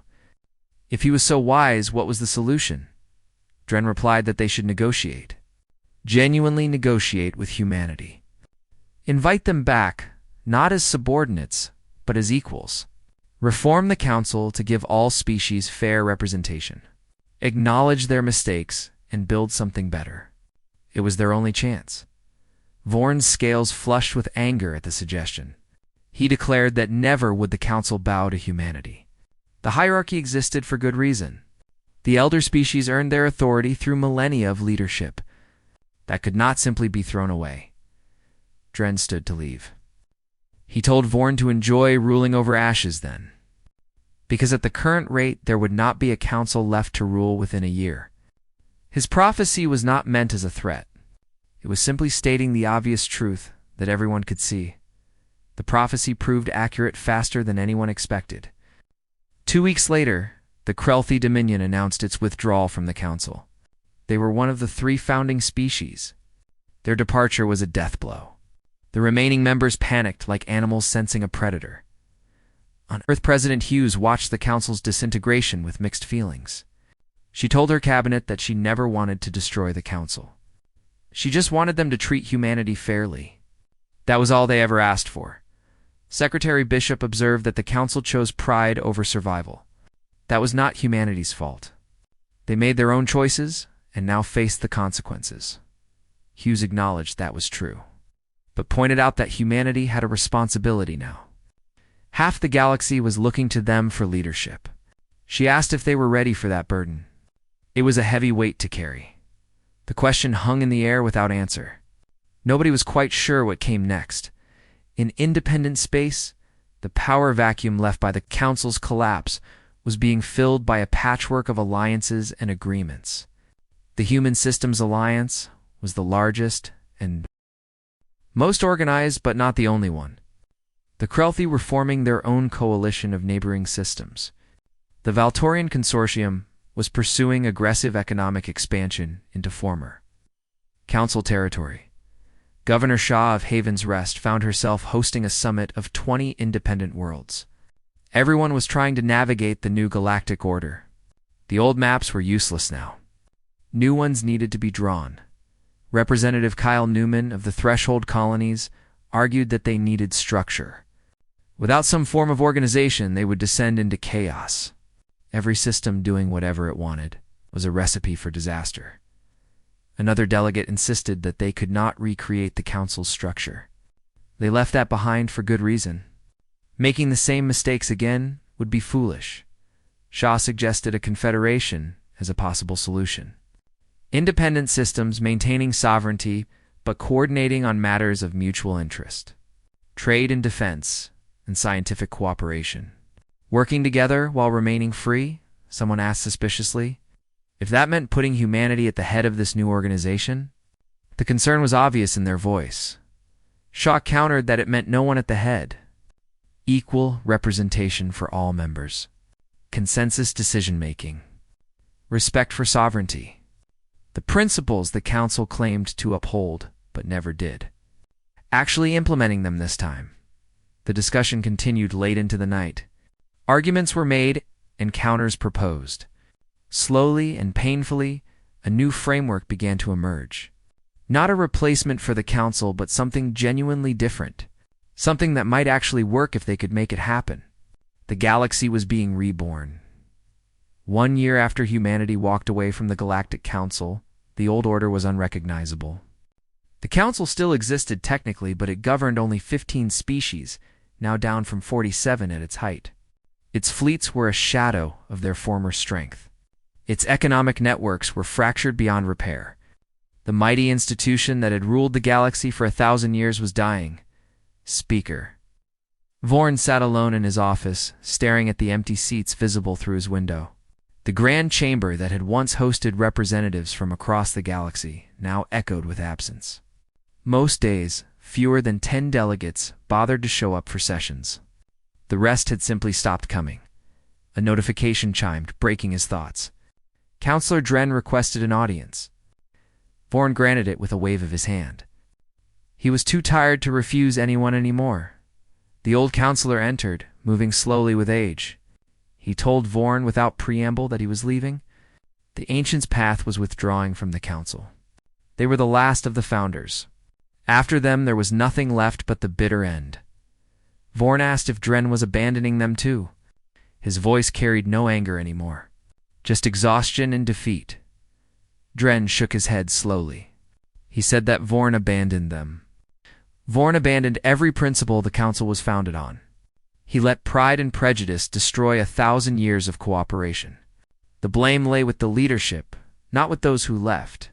If he was so wise, what was the solution? Dren replied that they should negotiate. Genuinely negotiate with humanity. Invite them back, not as subordinates, but as equals. Reform the Council to give all species fair representation. Acknowledge their mistakes and build something better. It was their only chance. Vorn's scales flushed with anger at the suggestion. He declared that never would the Council bow to humanity. The hierarchy existed for good reason. The elder species earned their authority through millennia of leadership that could not simply be thrown away. Dren stood to leave. He told Vorn to enjoy ruling over ashes then, because at the current rate there would not be a council left to rule within a year. His prophecy was not meant as a threat. It was simply stating the obvious truth that everyone could see. The prophecy proved accurate faster than anyone expected. 2 weeks later, the Krelthi Dominion announced its withdrawal from the council. They were one of the 3 founding species. Their departure was a death blow. The remaining members panicked like animals sensing a predator. On Earth, President Hughes watched the council's disintegration with mixed feelings. She told her cabinet that she never wanted to destroy the council. She just wanted them to treat humanity fairly. That was all they ever asked for. Secretary Bishop observed that the council chose pride over survival. That was not humanity's fault. They made their own choices and now faced the consequences. Hughes acknowledged that was true, but pointed out that humanity had a responsibility now. Half the galaxy was looking to them for leadership. She asked if they were ready for that burden. It was a heavy weight to carry. The question hung in the air without answer. Nobody was quite sure what came next. In independent space, the power vacuum left by the Council's collapse was being filled by a patchwork of alliances and agreements. The Human Systems Alliance was the largest and most organized, but not the only one. The Krelthi were forming their own coalition of neighboring systems. The Valtorian Consortium was pursuing aggressive economic expansion into former Council territory. Governor Shaw of Haven's Rest found herself hosting a summit of 20 independent worlds. Everyone was trying to navigate the new galactic order. The old maps were useless now. New ones needed to be drawn. Representative Kyle Newman of the Threshold Colonies argued that they needed structure. Without some form of organization, they would descend into chaos. Every system doing whatever it wanted was a recipe for disaster. Another delegate insisted that they could not recreate the council's structure. They left that behind for good reason. Making the same mistakes again would be foolish. Shaw suggested a confederation as a possible solution. Independent systems maintaining sovereignty but coordinating on matters of mutual interest. Trade and defense, and scientific cooperation. Working together while remaining free? Someone asked suspiciously. If that meant putting humanity at the head of this new organization? The concern was obvious in their voice. Shaw countered that it meant no one at the head. Equal representation for all members. Consensus decision-making. Respect for sovereignty. The principles the Council claimed to uphold, but never did. Actually implementing them this time. The discussion continued late into the night. Arguments were made and counters proposed. Slowly and painfully, a new framework began to emerge. Not a replacement for the Council, but something genuinely different. Something that might actually work if they could make it happen. The galaxy was being reborn. 1 year after humanity walked away from the Galactic Council, the old order was unrecognizable. The Council still existed technically, but it governed only 15 species, now down from 47 at its height. Its fleets were a shadow of their former strength. Its economic networks were fractured beyond repair. The mighty institution that had ruled the galaxy for 1,000 years was dying. Speaker. Vorn sat alone in his office, staring at the empty seats visible through his window. The grand chamber that had once hosted representatives from across the galaxy now echoed with absence. Most days, fewer than 10 delegates bothered to show up for sessions. The rest had simply stopped coming. A notification chimed, breaking his thoughts. Counselor Dren requested an audience. Vorn granted it with a wave of his hand. He was too tired to refuse anyone anymore. The old counselor entered, moving slowly with age. He told Vorn without preamble that he was leaving. The Ancient's path was withdrawing from the council. They were the last of the founders. After them there was nothing left but the bitter end. Vorn asked if Dren was abandoning them too. His voice carried no anger anymore, just exhaustion and defeat. Dren shook his head slowly. He said that Vorn abandoned them. Vorn abandoned every principle the council was founded on. He let pride and prejudice destroy 1,000 years of cooperation. The blame lay with the leadership, not with those who left.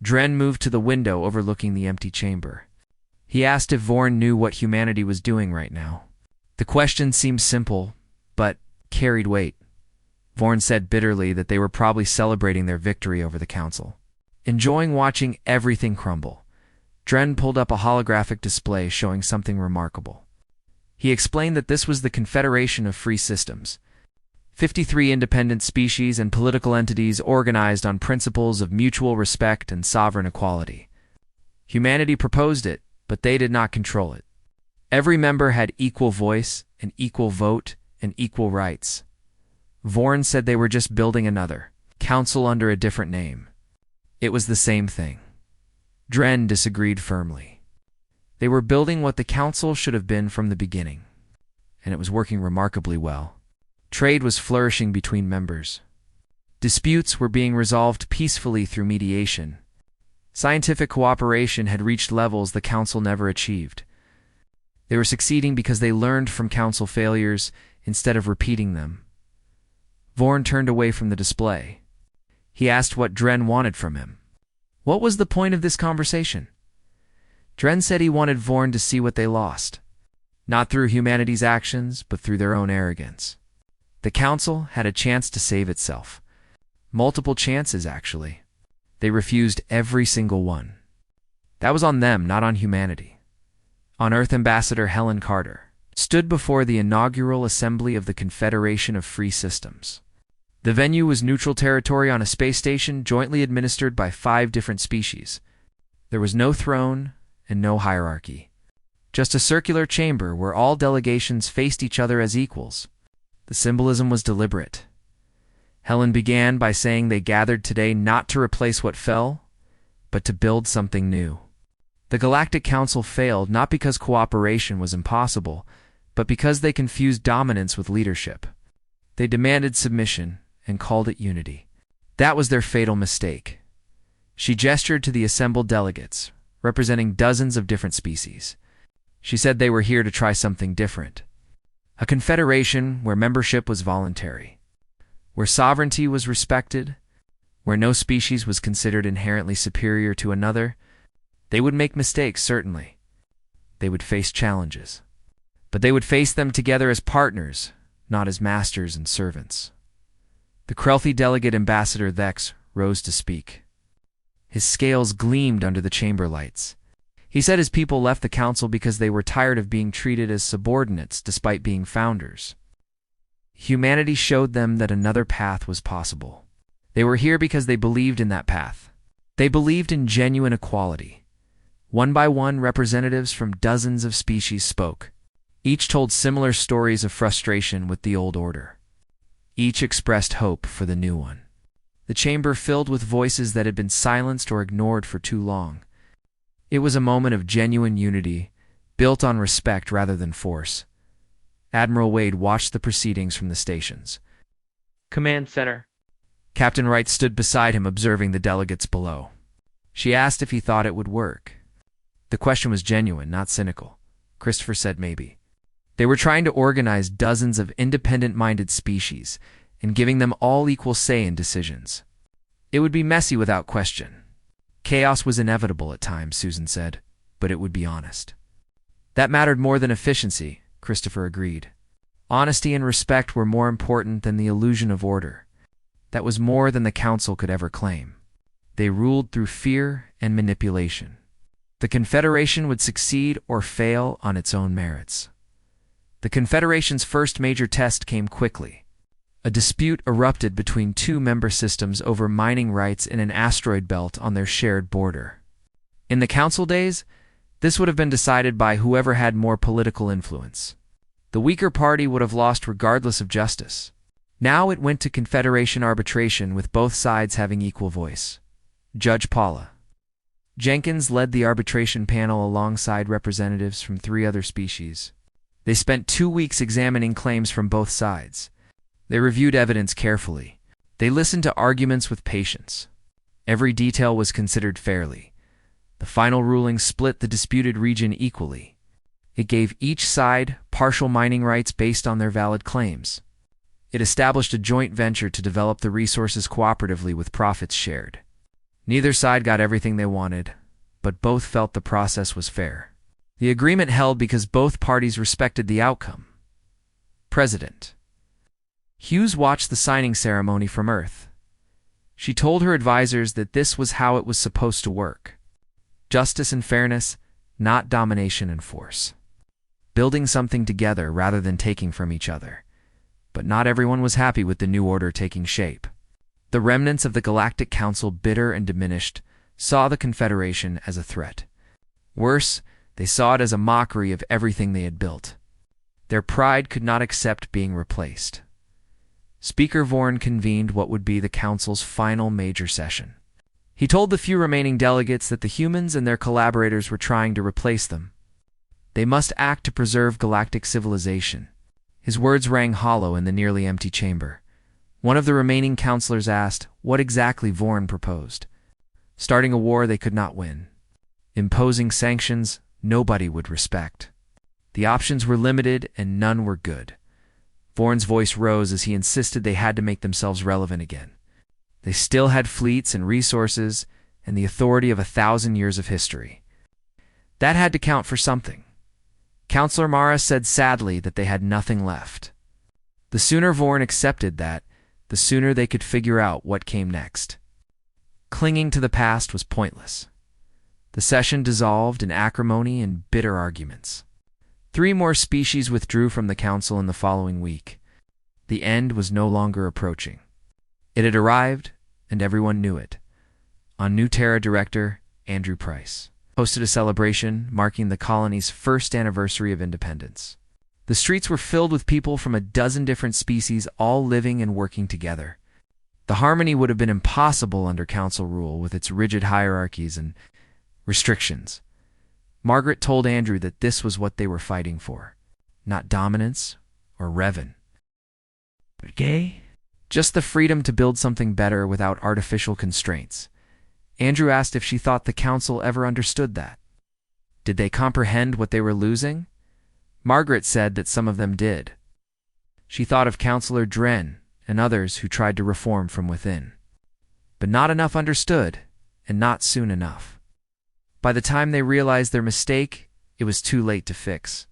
Dren moved to the window overlooking the empty chamber. He asked if Vorn knew what humanity was doing right now. The question seemed simple, but carried weight. Vorn said bitterly that they were probably celebrating their victory over the council, enjoying watching everything crumble. Dren pulled up a holographic display showing something remarkable. He explained that this was the Confederation of Free Systems, 53 independent species and political entities organized on principles of mutual respect and sovereign equality. Humanity proposed it, but they did not control it. Every member had equal voice, an equal vote, and equal rights. Vorn said they were just building another council under a different name. It was the same thing. Dren disagreed firmly. They were building what the council should have been from the beginning, and it was working remarkably well. Trade was flourishing between members. Disputes were being resolved peacefully through mediation. Scientific cooperation had reached levels the council never achieved. They were succeeding because they learned from council failures instead of repeating them. Vorn turned away from the display. He asked what Dren wanted from him. What was the point of this conversation? Dren said he wanted Vorn to see what they lost, not through humanity's actions, but through their own arrogance. The council had a chance to save itself. Multiple chances, actually. They refused every single one. That was on them, not on humanity. On Earth, Ambassador Helen Carter stood before the inaugural assembly of the Confederation of Free Systems. The venue was neutral territory on a space station jointly administered by 5 different species. There was no throne and no hierarchy. Just a circular chamber where all delegations faced each other as equals. The symbolism was deliberate. Helen began by saying they gathered today not to replace what fell, but to build something new. The Galactic Council failed not because cooperation was impossible, but because they confused dominance with leadership. They demanded submission and called it unity. That was their fatal mistake. She gestured to the assembled delegates, representing dozens of different species. She said they were here to try something different. A confederation where membership was voluntary, where sovereignty was respected, where no species was considered inherently superior to another. They would make mistakes, certainly. They would face challenges. But they would face them together as partners, not as masters and servants. The Krelthy delegate Ambassador Thex rose to speak. His scales gleamed under the chamber lights. He said his people left the council because they were tired of being treated as subordinates despite being founders. Humanity showed them that another path was possible. They were here because they believed in that path. They believed in genuine equality. One by one, representatives from dozens of species spoke. Each told similar stories of frustration with the old order. Each expressed hope for the new one. The chamber filled with voices that had been silenced or ignored for too long. It was a moment of genuine unity, built on respect rather than force. Admiral Wade watched the proceedings from the stations. Command Center. Captain Wright stood beside him, observing the delegates below. She asked if he thought it would work. The question was genuine, not cynical. Christopher said maybe. They were trying to organize dozens of independent-minded species and giving them all equal say in decisions. It would be messy without question. Chaos was inevitable at times, Susan said, but it would be honest. That mattered more than efficiency, Christopher agreed. Honesty and respect were more important than the illusion of order. That was more than the council could ever claim. They ruled through fear and manipulation. The Confederation would succeed or fail on its own merits. The Confederation's first major test came quickly. A dispute erupted between 2 member systems over mining rights in an asteroid belt on their shared border. In the council days, this would have been decided by whoever had more political influence. The weaker party would have lost regardless of justice. Now it went to Confederation arbitration with both sides having equal voice. Judge Paula Jenkins led the arbitration panel alongside representatives from 3 other species. They spent 2 weeks examining claims from both sides. They reviewed evidence carefully. They listened to arguments with patience. Every detail was considered fairly. The final ruling split the disputed region equally. It gave each side partial mining rights based on their valid claims. It established a joint venture to develop the resources cooperatively with profits shared. Neither side got everything they wanted, but both felt the process was fair. The agreement held because both parties respected the outcome. President Hughes watched the signing ceremony from Earth. She told her advisors that this was how it was supposed to work. Justice and fairness, not domination and force. Building something together rather than taking from each other. But not everyone was happy with the new order taking shape. The remnants of the Galactic Council, bitter and diminished, saw the Confederation as a threat. Worse, they saw it as a mockery of everything they had built. Their pride could not accept being replaced. Speaker Vorn convened what would be the Council's final major session. He told the few remaining delegates that the humans and their collaborators were trying to replace them. They must act to preserve galactic civilization. His words rang hollow in the nearly empty chamber. One of the remaining counselors asked what exactly Vorn proposed. Starting a war they could not win. Imposing sanctions nobody would respect. The options were limited and none were good. Vorn's voice rose as he insisted they had to make themselves relevant again. They still had fleets and resources and the authority of 1,000 years of history. That had to count for something. Counselor Mara said sadly that they had nothing left. The sooner Vorn accepted that, the sooner they could figure out what came next. Clinging to the past was pointless. The session dissolved in acrimony and bitter arguments. 3 more species withdrew from the council in the following week. The end was no longer approaching. It had arrived, and everyone knew it. On New Terra director Andrew Price hosted a celebration marking the colony's first anniversary of independence. The streets were filled with people from a dozen different species, all living and working together. The harmony would have been impossible under council rule with its rigid hierarchies and restrictions. Margaret told Andrew that this was what they were fighting for, not dominance or Revan. But gay? Just the freedom to build something better without artificial constraints. Andrew asked if she thought the council ever understood that. Did they comprehend what they were losing? Margaret said that some of them did. She thought of Counselor Dren and others who tried to reform from within. But not enough understood, and not soon enough. By the time they realized their mistake, it was too late to fix.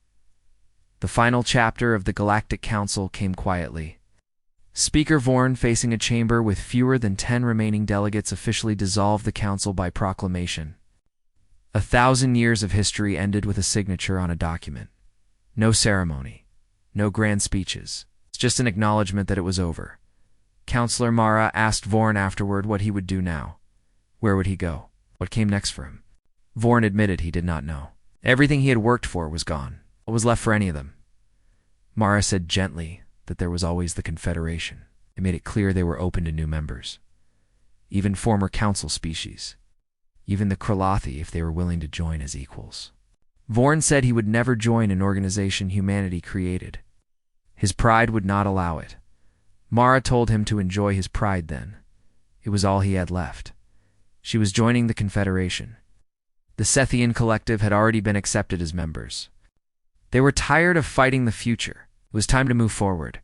The final chapter of the Galactic Council came quietly. Speaker Vorn, facing a chamber with fewer than 10 remaining delegates, officially dissolved the council by proclamation. 1,000 years of history ended with a signature on a document. No ceremony, no grand speeches. It's just an acknowledgement that it was over. Counselor Mara asked Vorn afterward what he would do now. Where would he go? What came next for him? Vorn admitted he did not know. Everything he had worked for was gone. What was left for any of them? Mara said gently that there was always the Confederation. It made it clear they were open to new members. Even former council species. Even the Kralathi if they were willing to join as equals. Vorn said he would never join an organization humanity created. His pride would not allow it. Mara told him to enjoy his pride then. It was all he had left. She was joining the Confederation. The Sethian Collective had already been accepted as members. They were tired of fighting the future. It was time to move forward.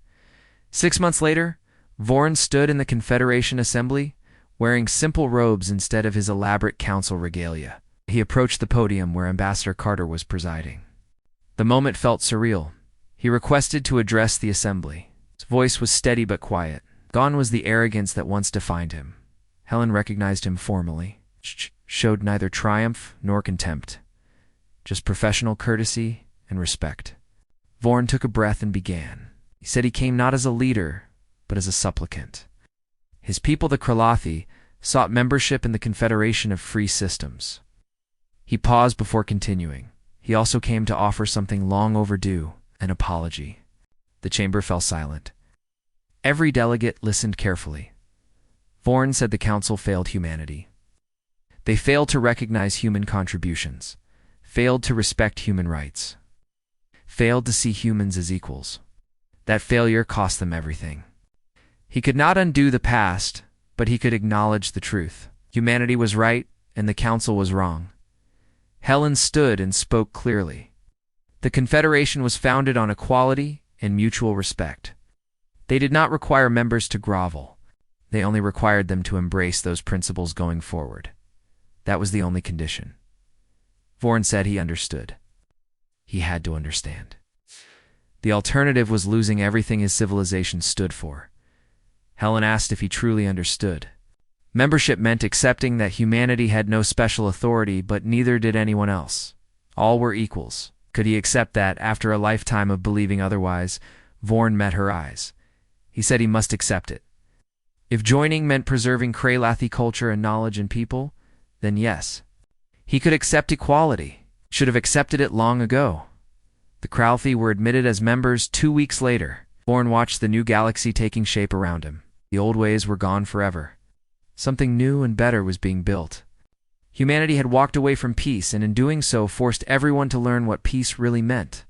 6 months later, Vorn stood in the Confederation Assembly, wearing simple robes instead of his elaborate council regalia. He approached the podium where Ambassador Carter was presiding. The moment felt surreal. He requested to address the assembly. His voice was steady but quiet. Gone was the arrogance that once defined him. Helen recognized him formally. Showed neither triumph nor contempt. Just professional courtesy and respect. Vorn took a breath and began. He said he came not as a leader, but as a supplicant. His people, the Kralathi, sought membership in the Confederation of Free Systems. He paused before continuing. He also came to offer something long overdue, an apology. The chamber fell silent. Every delegate listened carefully. Vorn said the council failed humanity. They failed to recognize human contributions, failed to respect human rights, failed to see humans as equals. That failure cost them everything. He could not undo the past, but he could acknowledge the truth. Humanity was right, and the council was wrong. Helen stood and spoke clearly. The Confederation was founded on equality and mutual respect. They did not require members to grovel. They only required them to embrace those principles going forward. That was the only condition. Vorn said he understood. He had to understand. The alternative was losing everything his civilization stood for. Helen asked if he truly understood. Membership meant accepting that humanity had no special authority, but neither did anyone else. All were equals. Could he accept that after a lifetime of believing otherwise? Vorn met her eyes. He said he must accept it. If joining meant preserving Kralathi culture and knowledge and people, then yes. He could accept equality. Should have accepted it long ago. The Kralathi were admitted as members 2 weeks later. Vorn watched the new galaxy taking shape around him. The old ways were gone forever. Something new and better was being built. Humanity had walked away from peace, and in doing so forced everyone to learn what peace really meant.